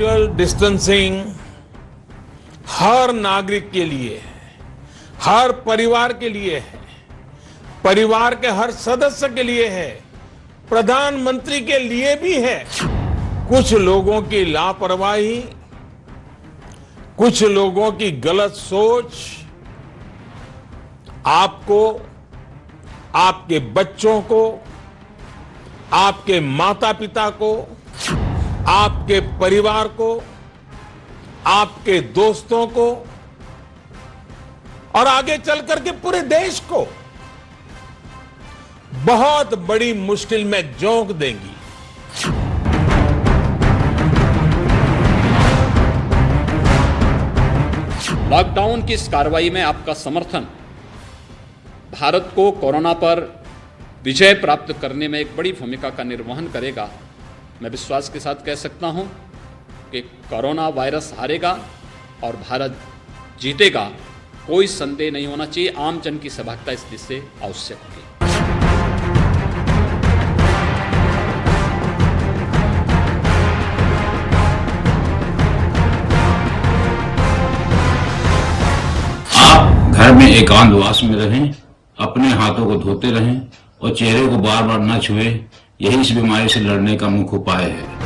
Social distancing हर नागरिक के लिए है, हर परिवार के लिए है, परिवार के हर सदस्य के लिए है, प्रधानमंत्री के लिए भी है। कुछ लोगों की लापरवाही, कुछ लोगों की गलत सोच आपको, आपके बच्चों को, आपके माता पिता को, आपके परिवार को, आपके दोस्तों को और आगे चलकर के पूरे देश को बहुत बड़ी मुश्किल में झोंक देंगी। लॉकडाउन की इस कार्रवाई में आपका समर्थन भारत को कोरोना पर विजय प्राप्त करने में एक बड़ी भूमिका का निर्वहन करेगा। मैं विश्वास के साथ कह सकता हूं कि कोरोना वायरस हारेगा और भारत जीतेगा। कोई संदेह नहीं होना चाहिए। आम जन की सहभागिता इस दिशा से आवश्यक होगी। आप घर में एकांतवास में रहें, अपने हाथों को धोते रहें और चेहरे को बार बार न छुए। यही इस बीमारी से लड़ने का मुख्य उपाय है।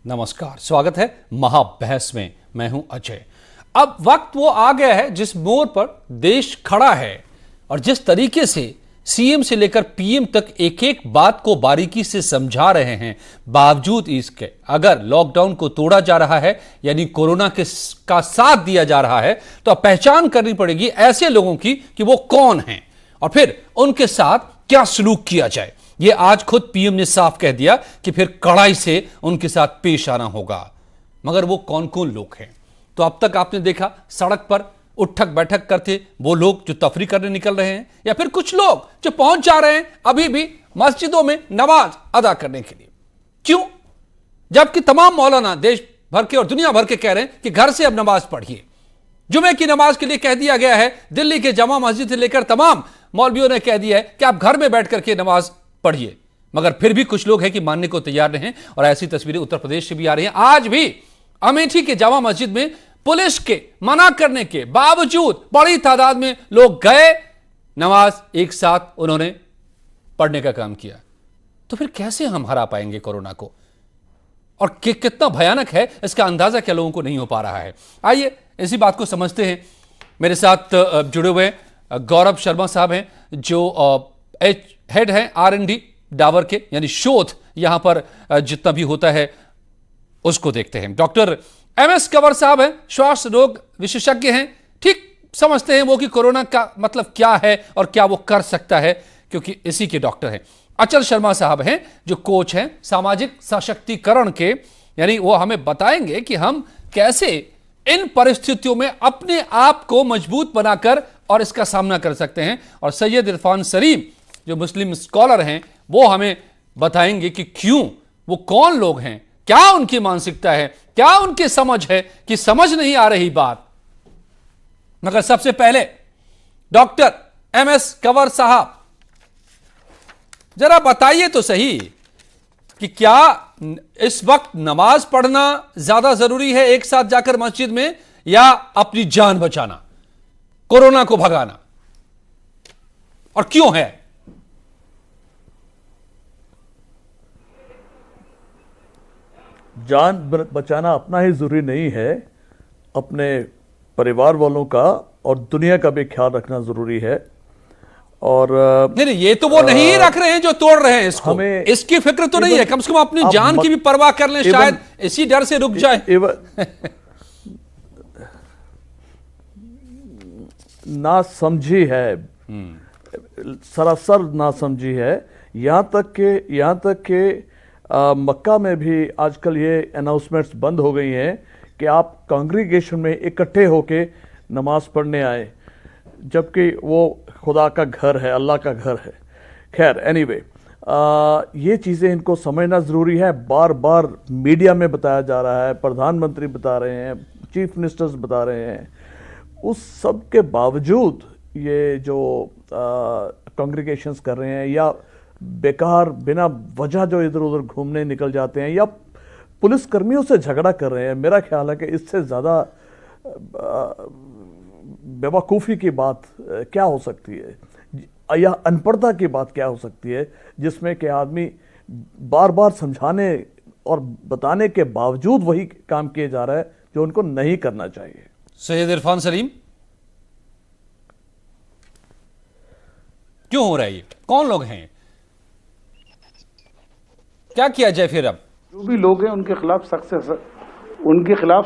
नमस्कार, स्वागत है महाबहस में। मैं हूं अजय। अब वक्त वो आ गया है जिस मोड़ पर देश खड़ा है और जिस तरीके से सीएम से लेकर पीएम तक एक एक बात को बारीकी से समझा रहे हैं, बावजूद इसके अगर लॉकडाउन को तोड़ा जा रहा है यानी कोरोना का साथ दिया जा रहा है, तो अब पहचान करनी पड़ेगी ऐसे लोगों की कि वो कौन हैं और फिर उनके साथ क्या सलूक किया जाए। ये आज खुद पीएम ने साफ कह दिया कि फिर कड़ाई से उनके साथ पेश आना होगा। मगर वो कौन कौन लोग हैं? तो अब तक आपने देखा सड़क पर उठक बैठक करते वो लोग जो तफरी करने निकल रहे हैं, या फिर कुछ लोग जो पहुंच जा रहे हैं अभी भी मस्जिदों में नमाज अदा करने के लिए। क्यों? जबकि तमाम मौलाना देश भर के और दुनिया भर के कह रहे हैं कि घर से अब नमाज पढ़िए। जुमे की नमाज के लिए कह दिया गया है, दिल्ली के जामा मस्जिद से लेकर तमाम मौलवियों ने कह दिया है कि आप घर में बैठ करके नमाज पढ़िए। मगर फिर भी कुछ लोग हैं कि मानने को तैयार नहीं, और ऐसी तस्वीरें उत्तर प्रदेश से भी आ रही हैं। आज भी अमेठी के जामा मस्जिद में पुलिस के मना करने के बावजूद बड़ी तादाद में लोग गए, नमाज एक साथ उन्होंने पढ़ने का काम किया। तो फिर कैसे हम हरा पाएंगे कोरोना को, और कितना भयानक है इसका अंदाजा क्या लोगों को नहीं हो पा रहा है। आइए इसी बात को समझते हैं। मेरे साथ जुड़े हुए गौरव शर्मा साहब हैं, जो हेड हैं R&D डाबर के, यानी शोध यहां पर जितना भी होता है उसको देखते हैं। डॉक्टर MS कंवर साहब हैं, श्वास रोग विशेषज्ञ हैं। ठीक समझते हैं वो कि कोरोना का मतलब क्या है और क्या वो कर सकता है, क्योंकि इसी के डॉक्टर हैं। अचल शर्मा साहब हैं, जो कोच हैं सामाजिक सशक्तिकरण के, यानी वो हमें बताएंगे कि हम कैसे इन परिस्थितियों में अपने आप को मजबूत बनाकर और इसका सामना कर सकते हैं। और सैयद इरफान सरीम जो मुस्लिम स्कॉलर हैं, वो हमें बताएंगे कि क्यों, वो कौन लोग हैं, क्या उनकी मानसिकता है, क्या उनकी समझ है कि समझ नहीं आ रही बात। मगर सबसे पहले डॉक्टर MS कंवर साहब, जरा बताइए तो सही कि क्या इस वक्त नमाज पढ़ना ज्यादा जरूरी है एक साथ जाकर मस्जिद में, या अपनी जान बचाना, कोरोना को भगाना, और क्यों है? जान बचाना अपना ही जरूरी नहीं है, अपने परिवार वालों का और दुनिया का भी ख्याल रखना जरूरी है। और नहीं, ये तो वो नहीं रख रहे हैं जो तोड़ रहे हैं इसको, हमें इसकी फिक्र तो नहीं है। कम से कम अपनी जान की भी परवाह कर लें, शायद इसी डर से रुक जाए। ना समझी है सरासर नासमझी है। यहाँ तक के मक्का में भी आजकल ये अनाउंसमेंट्स बंद हो गई हैं कि आप कांग्रीगेशन में इकट्ठे होके नमाज पढ़ने आए, जबकि वो खुदा का घर है, अल्लाह का घर है। खैर एनीवे, ये चीज़ें इनको समझना ज़रूरी है। बार बार मीडिया में बताया जा रहा है, प्रधानमंत्री बता रहे हैं, चीफ मिनिस्टर्स बता रहे हैं, उस सब के बावजूद ये जो कांग्रीगेशंस कर रहे हैं या बेकार बिना वजह जो इधर उधर घूमने निकल जाते हैं या पुलिस कर्मियों से झगड़ा कर रहे हैं, मेरा ख्याल है कि इससे ज़्यादा बेवकूफ़ी की बात क्या हो सकती है या अनपढ़ता की बात क्या हो सकती है, जिसमें कि आदमी बार बार समझाने और बताने के बावजूद वही काम किए जा रहा है जो उनको नहीं करना चाहिए। सैयद इरफान सलीम, क्यों हो रहा है ये? कौन लोग हैं? क्या किया जाए फिर? अब जो भी लोग हैं उनके खिलाफ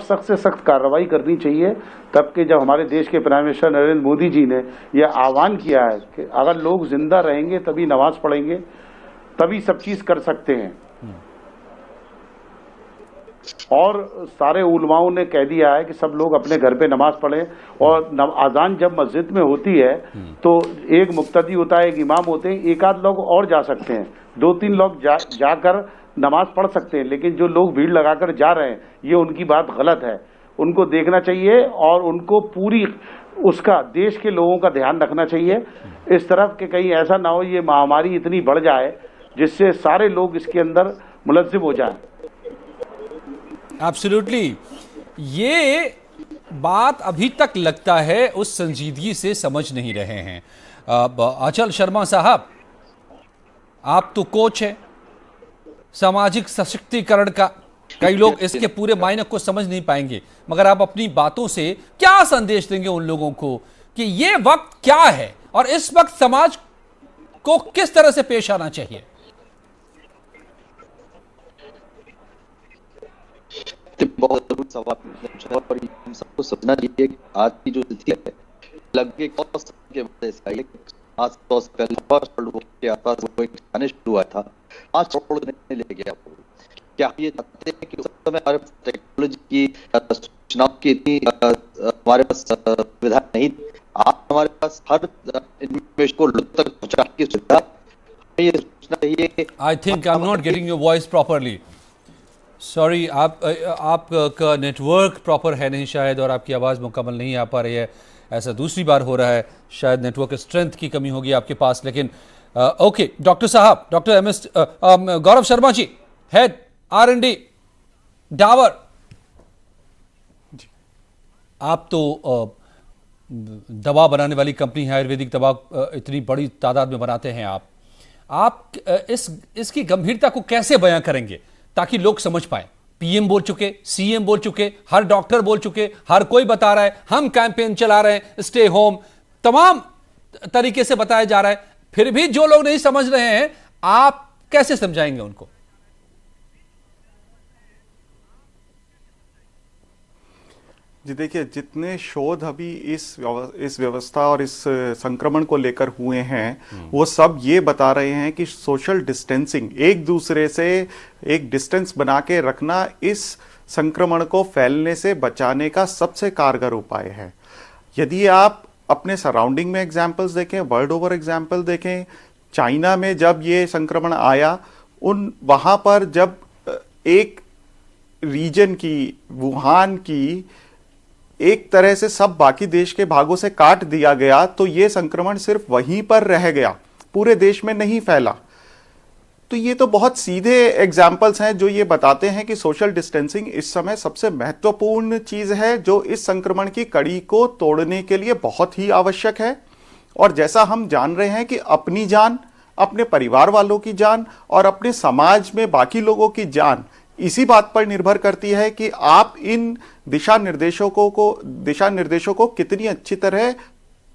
सख्त से सख्त कार्रवाई करनी चाहिए। तब के जब हमारे देश के प्राइम मिनिस्टर नरेंद्र मोदी जी ने यह आह्वान किया है कि अगर लोग जिंदा रहेंगे तभी नमाज पढ़ेंगे, तभी सब चीज कर सकते हैं, और सारे उलमाओं ने कह दिया है कि सब लोग अपने घर पे नमाज पढ़ें, और अजान जब मस्जिद में होती है तो एक मुक्तदी होता है, एक इमाम होते हैं, एक आध लोग और जा सकते हैं, 2-3 लोग जाकर नमाज पढ़ सकते हैं, लेकिन जो लोग भीड़ लगाकर जा रहे हैं ये उनकी बात गलत है। उनको देखना चाहिए और उनको पूरी उसका देश के लोगों का ध्यान रखना चाहिए इस तरफ कि कहीं ऐसा ना हो ये महामारी इतनी बढ़ जाए जिससे सारे लोग इसके अंदर मुलज़्ज़िम हो जाएं। एब्सोल्युटली, ये बात अभी तक लगता है उस संजीदगी से समझ नहीं रहे हैं। अचल शर्मा साहब, आप तो कोच हैं सामाजिक सशक्तिकरण का, कई लोग इसके पूरे मायने को समझ नहीं पाएंगे, मगर आप अपनी बातों से क्या संदेश देंगे उन लोगों को कि ये वक्त क्या है और इस वक्त समाज को किस तरह से पेश आना चाहिए? बहुत जरूरी सवाल और हम सबको समझना चाहिए कि आज की जो स्थिति है लगभग 100 साल के वजह से आज 100 से पहले के आसपास वो एक खाने शुरू हुआ था, आज छोड़ने ले गया। क्या हम ये चाहते हैं कि उस समय हमारे टेक्नोलॉजी की सूचनाओं की इतनी हमारे पास सुविधा नहीं, आज हमारे पास हर इन्फॉर्मेशन को लोग तक पहुंचाने की सुविधा, हमें ये सोचना चाहिए। I think I am not getting your voice properly, sorry. आपका नेटवर्क प्रॉपर है नहीं शायद, और आपकी आवाज़ मुकम्मल नहीं आ पा रही है। ऐसा दूसरी बार हो रहा है, शायद नेटवर्क स्ट्रेंथ की कमी होगी आपके पास। लेकिन ओके, डॉक्टर साहब, doctor MS Gaurav Sharma ji, head R&D Dabur, आप तो दवा बनाने वाली कंपनी है, आयुर्वेदिक दवा इतनी बड़ी तादाद में बनाते हैं आप इसकी गंभीरता को कैसे बयां करेंगे ताकि लोग समझ पाए? PM बोल चुके, CM बोल चुके, हर डॉक्टर बोल चुके, हर कोई बता रहा है, हम कैंपेन चला रहे हैं, स्टे होम, तमाम तरीके से बताया जा रहा है, फिर भी जो लोग नहीं समझ रहे हैं आप कैसे समझाएंगे उनको? जी देखिए, जितने शोध अभी इस व्यवस्था और इस संक्रमण को लेकर हुए हैं वो सब ये बता रहे हैं कि सोशल डिस्टेंसिंग, एक दूसरे से एक डिस्टेंस बना के रखना इस संक्रमण को फैलने से बचाने का सबसे कारगर उपाय है। यदि आप अपने सराउंडिंग में एग्जाम्पल्स देखें, वर्ल्ड ओवर एग्जाम्पल देखें, चाइना में जब ये संक्रमण आया वहां पर जब एक रीजन की, वुहान की एक तरह से सब बाकी देश के भागों से काट दिया गया तो ये संक्रमण सिर्फ वहीं पर रह गया, पूरे देश में नहीं फैला। तो ये तो बहुत सीधे एग्जाम्पल्स हैं जो ये बताते हैं कि सोशल डिस्टेंसिंग इस समय सबसे महत्वपूर्ण चीज है जो इस संक्रमण की कड़ी को तोड़ने के लिए बहुत ही आवश्यक है। और जैसा हम जान रहे हैं कि अपनी जान, अपने परिवार वालों की जान और अपने समाज में बाकी लोगों की जान इसी बात पर निर्भर करती है कि आप इन दिशा निर्देशों को कितनी अच्छी तरह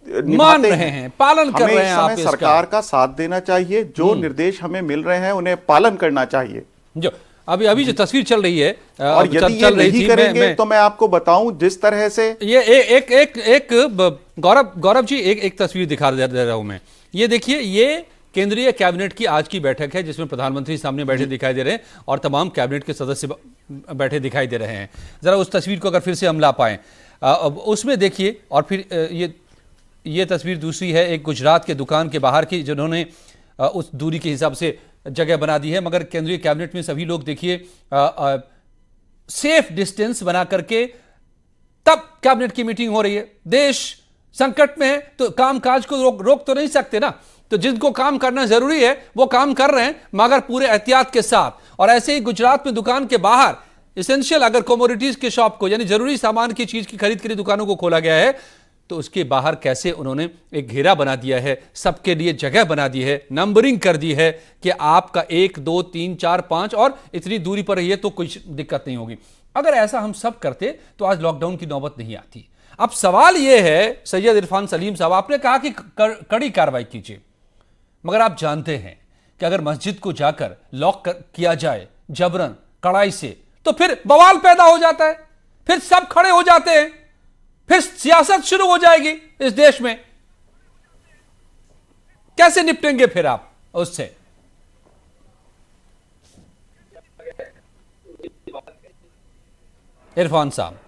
मान रहे हैं, पालन कर रहे हैं। आप हमें सरकार का साथ देना चाहिए, जो निर्देश हमें मिल रहे हैं उन्हें पालन करना चाहिए। जो अभी जो तस्वीर चल रही है और यदि ये नहीं करेंगे तो मैं आपको बताऊं जिस तरह से ये एक गौरव जी एक तस्वीर दिखा दे रहा हूं मैं। ये देखिए, ये केंद्रीय कैबिनेट की आज की बैठक है जिसमें प्रधानमंत्री सामने बैठे दिखाई दे रहे हैं और तमाम कैबिनेट के सदस्य बैठे दिखाई दे रहे हैं। जरा उस तस्वीर को अगर फिर से हम ला पाएं, उसमें देखिए। और फिर ये तस्वीर दूसरी है एक गुजरात के दुकान के बाहर की, जिन्होंने उस दूरी के हिसाब से जगह बना दी है, मगर केंद्रीय कैबिनेट में सभी लोग देखिए सेफ डिस्टेंस बना करके तब कैबिनेट की मीटिंग हो रही है। देश संकट में है तो कामकाज को रोक तो नहीं सकते ना, तो जिनको काम करना जरूरी है वो काम कर रहे हैं, मगर पूरे एहतियात के साथ। और ऐसे ही गुजरात में दुकान के बाहर एसेंशियल अगर कमोडिटीज के शॉप को, यानी जरूरी सामान की चीज की खरीद के लिए दुकानों को खोला गया है, तो उसके बाहर कैसे उन्होंने एक घेरा बना दिया है, सबके लिए जगह बना दी है, नंबरिंग कर दी है कि आपका 1 2 3 4 5 और इतनी दूरी पर रहिए तो कोई दिक्कत नहीं होगी। अगर ऐसा हम सब करते तो आज लॉकडाउन की नौबत नहीं आती। अब सवाल यह है, सैयद इरफान सलीम साहब, आपने कहा कि कड़ी कार्रवाई कीजिए, मगर आप जानते हैं कि अगर मस्जिद को जाकर लॉक किया जाए जबरन कड़ाई से, तो फिर बवाल पैदा हो जाता है, फिर सब खड़े हो जाते हैं, फिर सियासत शुरू हो जाएगी इस देश में। कैसे निपटेंगे फिर आप उससे? इरफान साहब,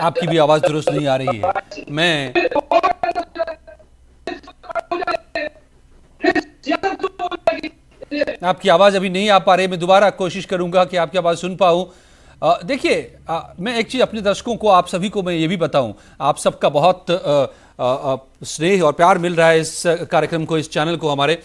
आपकी भी आवाज दुरुस्त नहीं आ रही है। मैं आपकी आवाज अभी नहीं आ पा रही, मैं दोबारा कोशिश करूंगा कि आपकी आवाज सुन पाऊं। देखिए, मैं एक चीज अपने दर्शकों को, आप सभी को मैं ये भी बताऊं, आप सबका बहुत स्नेह और प्यार मिल रहा है इस कार्यक्रम को, इस चैनल को हमारे,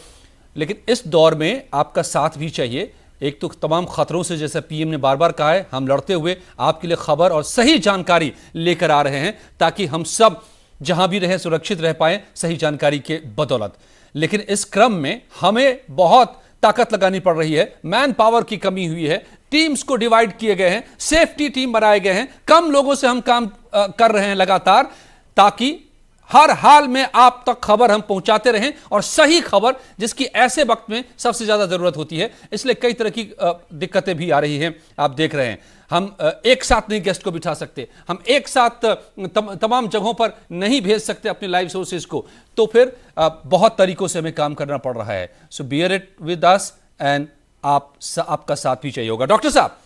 लेकिन इस दौर में आपका साथ भी चाहिए। एक तो तमाम खतरों से, जैसे पीएम ने बार बार कहा है, हम लड़ते हुए आपके लिए खबर और सही जानकारी लेकर आ रहे हैं, ताकि हम सब जहां भी रहें सुरक्षित रह पाएं सही जानकारी के बदौलत। लेकिन इस क्रम में हमें बहुत ताकत लगानी पड़ रही है, मैन पावर की कमी हुई है, टीम्स को डिवाइड किए गए हैं, सेफ्टी टीम बनाए गए हैं, कम लोगों से हम काम कर रहे हैं लगातार, ताकि हर हाल में आप तक खबर हम पहुंचाते रहें, और सही खबर जिसकी ऐसे वक्त में सबसे ज्यादा जरूरत होती है। इसलिए कई तरह की दिक्कतें भी आ रही हैं, आप देख रहे हैं। हम एक साथ नहीं गेस्ट को बिठा सकते, हम एक साथ तमाम जगहों पर नहीं भेज सकते अपने लाइव सोर्सेज को, तो फिर बहुत तरीकों से हमें काम करना पड़ रहा है। So bear it with us, and आपका साथ भी चाहिए होगा। डॉक्टर साहब,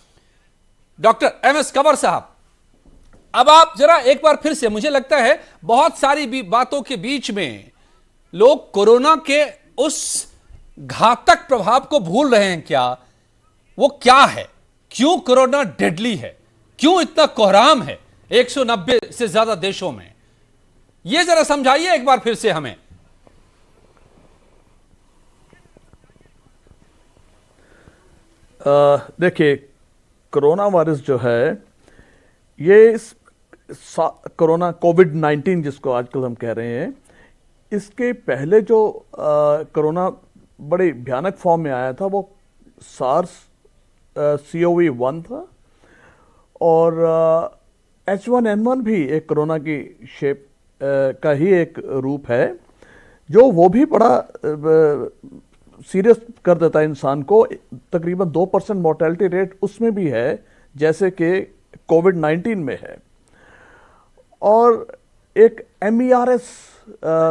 डॉक्टर MS कंवर साहब, अब आप जरा एक बार फिर से, मुझे लगता है बहुत सारी बातों के बीच में लोग कोरोना के उस घातक प्रभाव को भूल रहे हैं। क्या वो क्या है? क्यों कोरोना डेडली है? क्यों इतना कोहराम है 190 से ज्यादा देशों में? यह जरा समझाइए एक बार फिर से हमें। देखिए, कोरोना वायरस जो है, ये कोरोना कोविड-19 जिसको आजकल हम कह रहे हैं, इसके पहले जो कोरोना बड़ी भयानक फॉर्म में आया था वो सार्स CoV-1 था, और H1N1 भी एक कोरोना की शेप का ही एक रूप है, जो वो भी बड़ा सीरियस कर देता है इंसान को। तकरीबन 2% मोर्टेलिटी रेट उसमें भी है, जैसे कि कोविड-19 में है। और एक MERS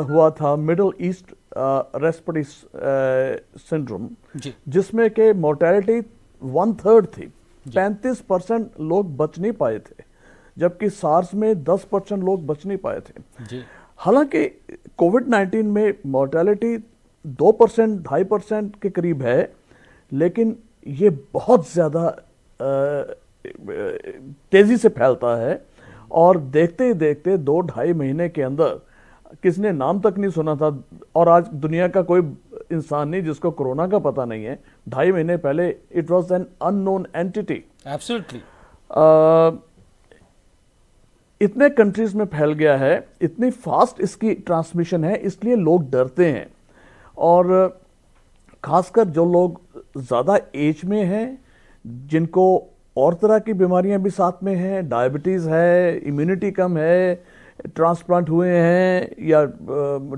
हुआ था, मिडल ईस्ट रेस्पिरेटरी सिंड्रोम, जिसमें के मोर्टेलिटी 1/3 थी, 35% लोग बच नहीं पाए थे, जबकि सार्स में 10% लोग बच नहीं पाए थे। हालांकि कोविड-19 में मोर्टेलिटी 2%, 2.5% के करीब है, लेकिन ये बहुत ज़्यादा तेज़ी से फैलता है, और देखते ही देखते 2-2.5 महीने के अंदर, किसने नाम तक नहीं सुना था, और आज दुनिया का कोई इंसान नहीं जिसको कोरोना का पता नहीं है। 2.5 महीने पहले it was an unknown entity. Absolutely. इतने कंट्रीज में फैल गया है, इतनी फास्ट इसकी ट्रांसमिशन है, इसलिए लोग डरते हैं। और खासकर जो लोग ज़्यादा एज में हैं, जिनको और तरह की बीमारियां भी साथ में हैं, डायबिटीज़ है, इम्यूनिटी कम है, ट्रांसप्लांट हुए हैं या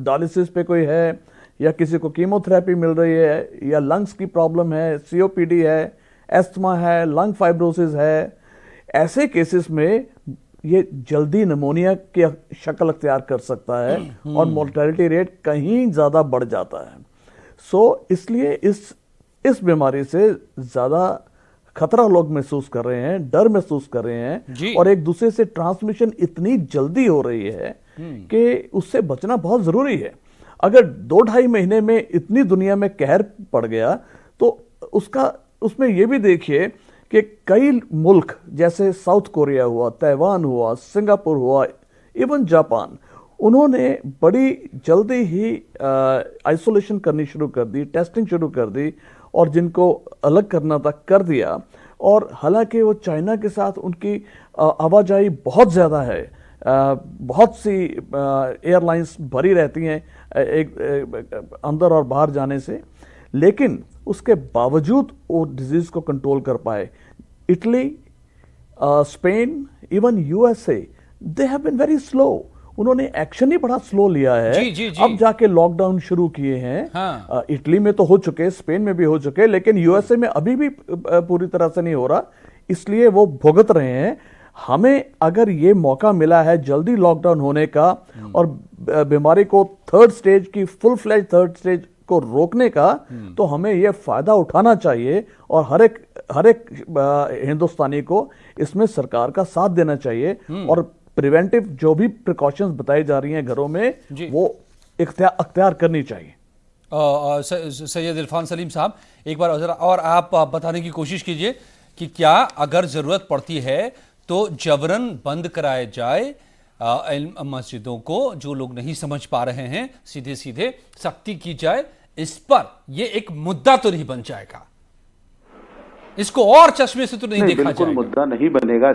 डायलिसिस पे कोई है या किसी को कीमोथेरेपी मिल रही है या लंग्स की प्रॉब्लम है, सीओपीडी है, एस्थमा है, लंग फाइब्रोसिस है, ऐसे केसेस में ये जल्दी निमोनिया की शक्ल अख्तियार कर सकता है और मोर्टेलिटी रेट कहीं ज़्यादा बढ़ जाता है। सो इसलिए इस बीमारी से ज़्यादा खतरा लोग महसूस कर रहे हैं, डर महसूस कर रहे हैं और एक दूसरे से ट्रांसमिशन इतनी जल्दी हो रही है कि उससे बचना बहुत ज़रूरी है। अगर 2-2.5 महीने में इतनी दुनिया में कहर पड़ गया तो उसमें यह भी देखिए कि कई मुल्क जैसे साउथ कोरिया हुआ, ताइवान हुआ, सिंगापुर हुआ, इवन जापान, उन्होंने बड़ी जल्दी ही आइसोलेशन करनी शुरू कर दी, टेस्टिंग शुरू कर दी और जिनको अलग करना था कर दिया। और हालांकि वो चाइना के साथ उनकी आवाजाही बहुत ज़्यादा है, बहुत सी एयरलाइंस भरी रहती हैं एक अंदर और बाहर जाने से, लेकिन उसके बावजूद वो डिजीज को कंट्रोल कर पाए। Italy, Spain, even USA, they have been very slow. उन्होंने एक्शन ही बड़ा स्लो लिया है। जी। अब जाके लॉकडाउन शुरू किए हैं। हाँ। इटली में तो हो चुके, स्पेन में भी हो चुके, लेकिन यूएसए में अभी भी पूरी तरह से नहीं हो रहा, इसलिए वो भुगत रहे हैं। हमें अगर ये मौका मिला है जल्दी लॉकडाउन होने का और बीमारी को थर्ड स्टेज की, फुल फ्लैज थर्ड स्टेज को रोकने का, तो हमें यह फायदा उठाना चाहिए और हर एक हिंदुस्तानी को इसमें सरकार का साथ देना चाहिए और प्रिवेंटिव जो भी प्रिकॉशंस बताई जा रही हैं घरों में वो अख्तियार करनी चाहिए। सैयद इरफान सलीम साहब, एक बार जरा और आप बताने की कोशिश कीजिए कि क्या अगर जरूरत पड़ती है तो जबरन बंद कराए जाए मस्जिदों को, जो लोग नहीं समझ पा रहे हैं सीधे सीधे सख्ती की जाए इस पर। यह एक मुद्दा तो नहीं बन जाएगा, इसको और चश्मे से तो नहीं देखा बिल्कुल जाएगा। मुद्दा नहीं बनेगा,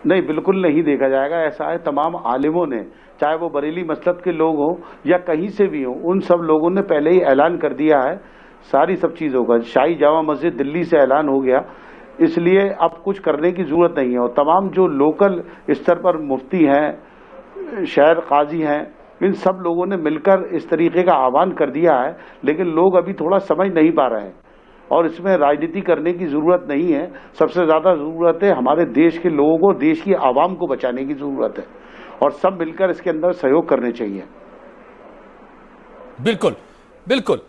नहीं बिल्कुल नहीं देखा जाएगा। ऐसा है, तमाम आलिमों ने, चाहे वो बरेली मसलक के लोग हों या कहीं से भी हों, उन सब लोगों ने पहले ही ऐलान कर दिया है सारी सब चीजों का। शाही जामा मस्जिद दिल्ली से ऐलान हो गया, इसलिए अब कुछ करने की जरूरत नहीं है। और तमाम जो लोकल स्तर पर मुफ्ती हैं, शहर काजी हैं, इन सब लोगों ने मिलकर इस तरीके का आह्वान कर दिया है, लेकिन लोग अभी थोड़ा समझ नहीं पा रहे हैं और इसमें राजनीति करने की जरूरत नहीं है। सबसे ज्यादा जरूरत है हमारे देश के लोगों को, देश की आवाम को बचाने की जरूरत है और सब मिलकर इसके अंदर सहयोग करने चाहिए। बिल्कुल बिल्कुल,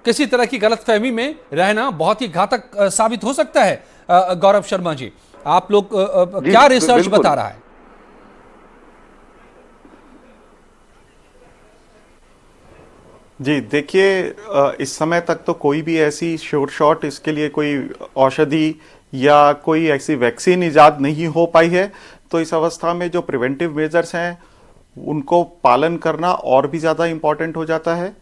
किसी तरह की गलतफहमी में रहना बहुत ही घातक साबित हो सकता है। गौरव शर्मा जी, आप लोग क्या रिसर्च बता रहा है? जी देखिए, इस समय तक तो कोई भी ऐसी श्योर शॉट इसके लिए कोई औषधि या कोई ऐसी वैक्सीन इजाद नहीं हो पाई है। तो इस अवस्था में जो प्रिवेंटिव मेजर्स हैं उनको पालन करना और भी ज़्यादा इम्पॉर्टेंट हो जाता है।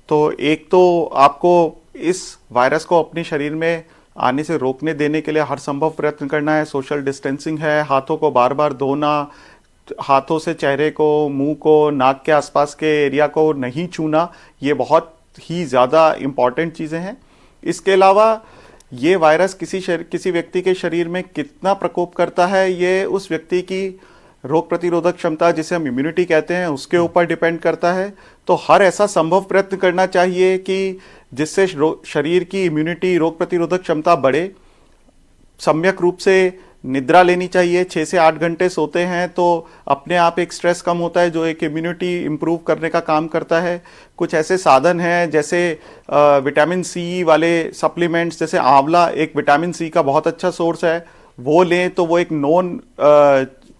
तो एक तो आपको इस वायरस को अपने शरीर में आने से रोकने देने के लिए हर संभव प्रयत्न करना है। सोशल डिस्टेंसिंग है, हाथों को बार बार धोना, हाथों से चेहरे को, मुंह को, नाक के आसपास के एरिया को नहीं छूना, ये बहुत ही ज़्यादा इम्पॉर्टेंट चीज़ें हैं। इसके अलावा ये वायरस किसी व्यक्ति के शरीर में कितना प्रकोप करता है, ये उस व्यक्ति की रोग प्रतिरोधक क्षमता, जिसे हम इम्यूनिटी कहते हैं, उसके ऊपर डिपेंड करता है। तो हर ऐसा संभव प्रयत्न करना चाहिए कि जिससे शरीर की इम्यूनिटी, रोग प्रतिरोधक क्षमता बढ़े। सम्यक रूप से निद्रा लेनी चाहिए, 6 से 8 घंटे सोते हैं तो अपने आप एक स्ट्रेस कम होता है जो एक इम्यूनिटी इंप्रूव करने का काम करता है। कुछ ऐसे साधन हैं जैसे विटामिन सी वाले सप्लीमेंट्स, जैसे आंवला एक विटामिन सी का बहुत अच्छा सोर्स है, वो लें तो वो एक नॉन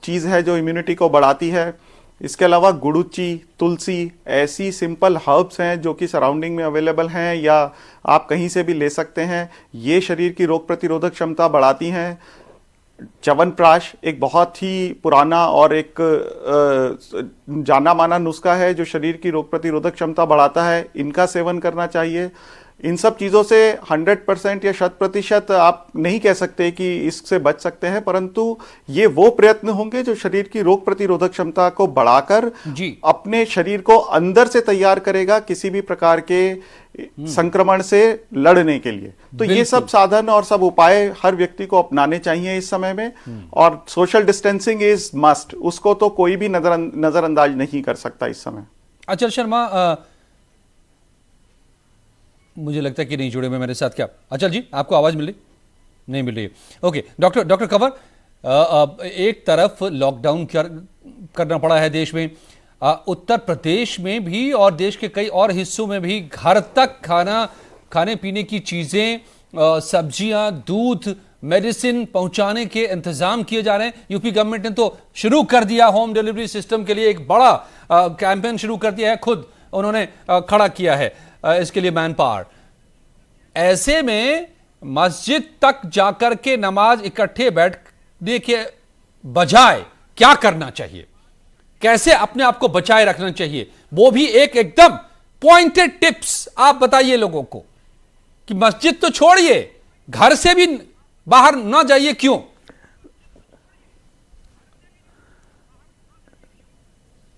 चीज़ है जो इम्यूनिटी को बढ़ाती है। इसके अलावा गुड़ुची, तुलसी, ऐसी सिंपल हर्ब्स हैं जो कि सराउंडिंग में अवेलेबल हैं या आप कहीं से भी ले सकते हैं, ये शरीर की रोग प्रतिरोधक क्षमता बढ़ाती हैं। च्यवनप्राश एक बहुत ही पुराना और एक जाना माना नुस्खा है जो शरीर की रोग प्रतिरोधक क्षमता बढ़ाता है, इनका सेवन करना चाहिए। इन सब चीजों से 100% या 100% आप नहीं कह सकते कि इससे बच सकते हैं, परंतु ये वो प्रयत्न होंगे जो शरीर की रोग प्रतिरोधक क्षमता को बढ़ाकर जी। अपने शरीर को अंदर से तैयार करेगा किसी भी प्रकार के संक्रमण से लड़ने के लिए। तो ये सब साधन और सब उपाय हर व्यक्ति को अपनाने चाहिए इस समय में। और सोशल डिस्टेंसिंग इज मस्ट, उसको तो कोई भी नजरअंदाज नहीं कर सकता इस समय। अचल शर्मा मुझे लगता है कि नहीं जुड़े हुए मेरे साथ। क्या अचल जी, आपको आवाज मिल रही? नहीं मिल रही है। ओके, डॉक्टर कंवर, एक तरफ लॉकडाउन करना पड़ा है देश में, उत्तर प्रदेश में भी और देश के कई और हिस्सों में भी घर तक खाने पीने की चीजें, सब्जियां, दूध, मेडिसिन पहुंचाने के इंतजाम किए जा रहे हैं। यूपी गवर्नमेंट ने तो शुरू कर दिया होम डिलीवरी सिस्टम के लिए एक बड़ा कैंपेन शुरू कर दिया है, खुद उन्होंने खड़ा किया है इसके लिए मैन पावर। ऐसे में मस्जिद तक जाकर के नमाज इकट्ठे बैठने के बजाय क्या करना चाहिए, कैसे अपने आप को बचाए रखना चाहिए, वो भी एक एकदम पॉइंटेड टिप्स आप बताइए लोगों को कि मस्जिद तो छोड़िए, घर से भी बाहर ना जाइए। क्यों?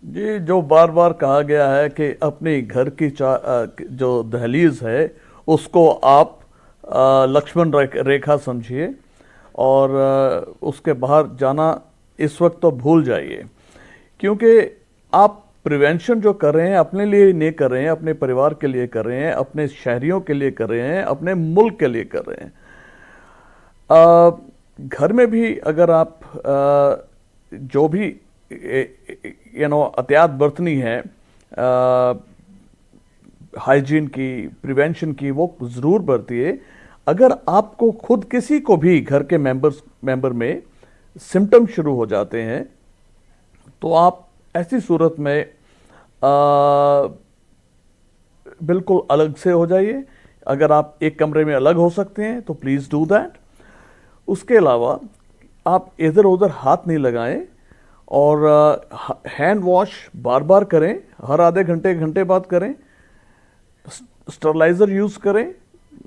जी, जो बार बार कहा गया है कि अपने घर की जो दहलीज है उसको आप लक्ष्मण रेखा समझिए और उसके बाहर जाना इस वक्त तो भूल जाइए, क्योंकि आप प्रिवेंशन जो कर रहे हैं अपने लिए नहीं कर रहे हैं, अपने परिवार के लिए कर रहे हैं, अपने शहरियों के लिए कर रहे हैं, अपने मुल्क के लिए कर रहे हैं। घर में भी अगर आप जो भी एहतियात बरतनी है, हाइजीन की, प्रिवेंशन की, वो ज़रूर बरतिए। अगर आपको खुद किसी को भी घर के मेंबर में सिम्टम शुरू हो जाते हैं तो आप ऐसी सूरत में बिल्कुल अलग से हो जाइए। अगर आप एक कमरे में अलग हो सकते हैं तो प्लीज़ डू दैट। उसके अलावा आप इधर उधर हाथ नहीं लगाएं और हैंड वॉश बार बार करें, हर आधे घंटे बाद करें। स्टरलाइज़र यूज़ करें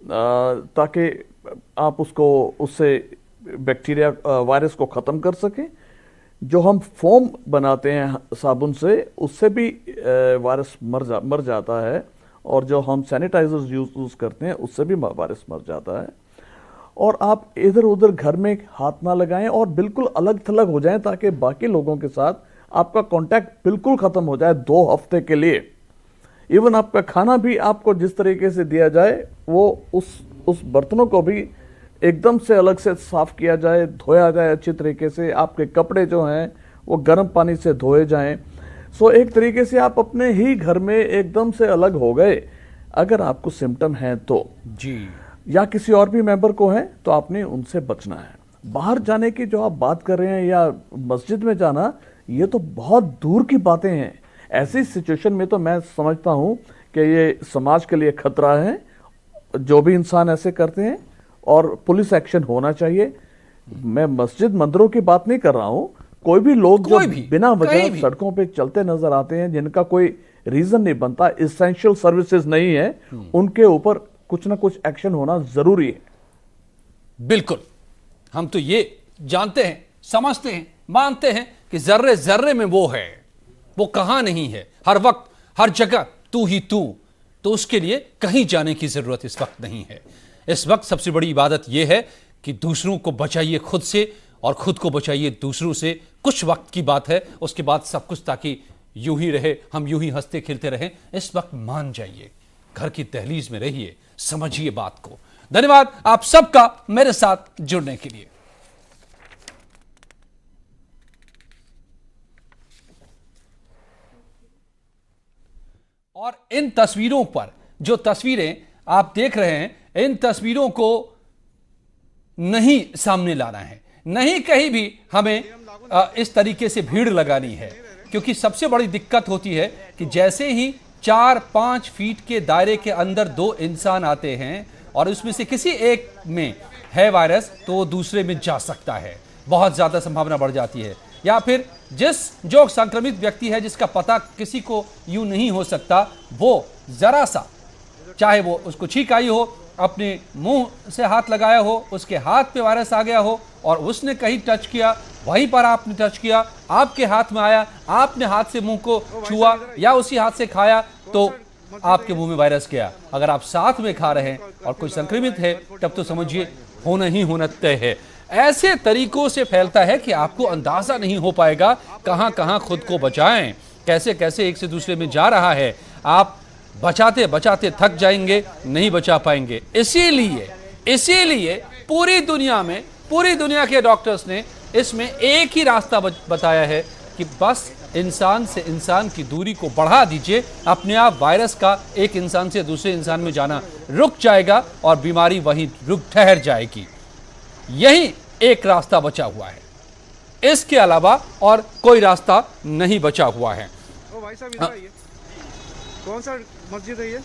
ताकि आप उससे बैक्टीरिया, वायरस को ख़त्म कर सकें। जो हम फोम बनाते हैं साबुन से, उससे भी वायरस मर जाता है, और जो हम सैनिटाइजर्स यूज़ करते हैं उससे भी वायरस मर जाता है। और आप इधर उधर घर में हाथ ना लगाएं और बिल्कुल अलग थलग हो जाएं ताकि बाकी लोगों के साथ आपका कांटेक्ट बिल्कुल ख़त्म हो जाए 2 हफ्ते के लिए। इवन आपका खाना भी आपको जिस तरीके से दिया जाए वो उस बर्तनों को भी एकदम से अलग से साफ किया जाए, धोया जाए अच्छी तरीके से। आपके कपड़े जो हैं वो गर्म पानी से धोए जाएं। सो एक तरीके से आप अपने ही घर में एकदम से अलग हो गए। अगर आपको सिम्टम हैं तो जी, या किसी और भी मेंबर को है तो आपने उनसे बचना है। बाहर जाने की जो आप बात कर रहे हैं या मस्जिद में जाना, ये तो बहुत दूर की बातें हैं। ऐसी सिचुएशन में तो मैं समझता हूं कि ये समाज के लिए खतरा है जो भी इंसान ऐसे करते हैं, और पुलिस एक्शन होना चाहिए। मैं मस्जिद मंदिरों की बात नहीं कर रहा हूं, कोई भी लोग जो बिना वजह सड़कों पे चलते नजर आते हैं, जिनका कोई रीजन नहीं बनता, एसेंशियल सर्विसेज नहीं है, उनके ऊपर कुछ ना कुछ एक्शन होना जरूरी है। बिल्कुल, हम तो ये जानते हैं, समझते हैं, मानते हैं कि जर्रे जर्रे में वो है, वो कहां नहीं है, हर वक्त हर जगह तू ही तू। तो उसके लिए कहीं जाने की जरूरत इस वक्त नहीं है। इस वक्त सबसे बड़ी इबादत यह है कि दूसरों को बचाइए खुद से और खुद को बचाइए दूसरों से। कुछ वक्त की बात है, उसके बाद सब कुछ ताकि यूं ही रहे, हम यूं ही हंसते खेलते रहें। इस वक्त मान जाइए, घर की दहलीज में रहिए, समझिए बात को। धन्यवाद आप सबका मेरे साथ जुड़ने के लिए। और इन तस्वीरों पर जो तस्वीरें आप देख रहे हैं, इन तस्वीरों को नहीं सामने लाना है, नहीं कहीं भी हमें इस तरीके से भीड़ लगानी है, क्योंकि सबसे बड़ी दिक्कत होती है कि जैसे ही 4-5 फीट के दायरे के अंदर 2 इंसान आते हैं और उसमें से किसी एक में है वायरस तो दूसरे में जा सकता है, बहुत ज्यादा संभावना बढ़ जाती है। या फिर जो संक्रमित व्यक्ति है जिसका पता किसी को यूं नहीं हो सकता, वो जरा सा चाहे वो उसको छींक आई हो, अपने मुंह से हाथ लगाया हो, उसके हाथ पे वायरस आ गया हो और उसने कहीं टच किया, वहीं पर आपने टच किया, आपके हाथ में आया, आपने हाथ से मुंह को छुआ या उसी हाथ से खाया तो आपके मुंह में वायरस गया। अगर आप साथ में खा रहे हैं और कोई संक्रमित है तब तो समझिए होना ही होना तय है। ऐसे तरीकों से फैलता है कि आपको अंदाजा नहीं हो पाएगा कहां कहां खुद को बचाएं, कैसे कैसे एक से दूसरे में जा रहा है। आप बचाते बचाते थक जाएंगे, नहीं बचा पाएंगे। इसीलिए पूरी दुनिया के डॉक्टर्स ने इसमें एक ही रास्ता बताया है कि बस इंसान से इंसान की दूरी को बढ़ा दीजिए, अपने आप वायरस का एक इंसान से दूसरे इंसान में जाना रुक जाएगा और बीमारी वहीं ठहर जाएगी। यही एक रास्ता बचा हुआ है, इसके अलावा और कोई रास्ता नहीं बचा हुआ है। भाई साहब, इधर आइए। कौन सा मस्जिद है ये?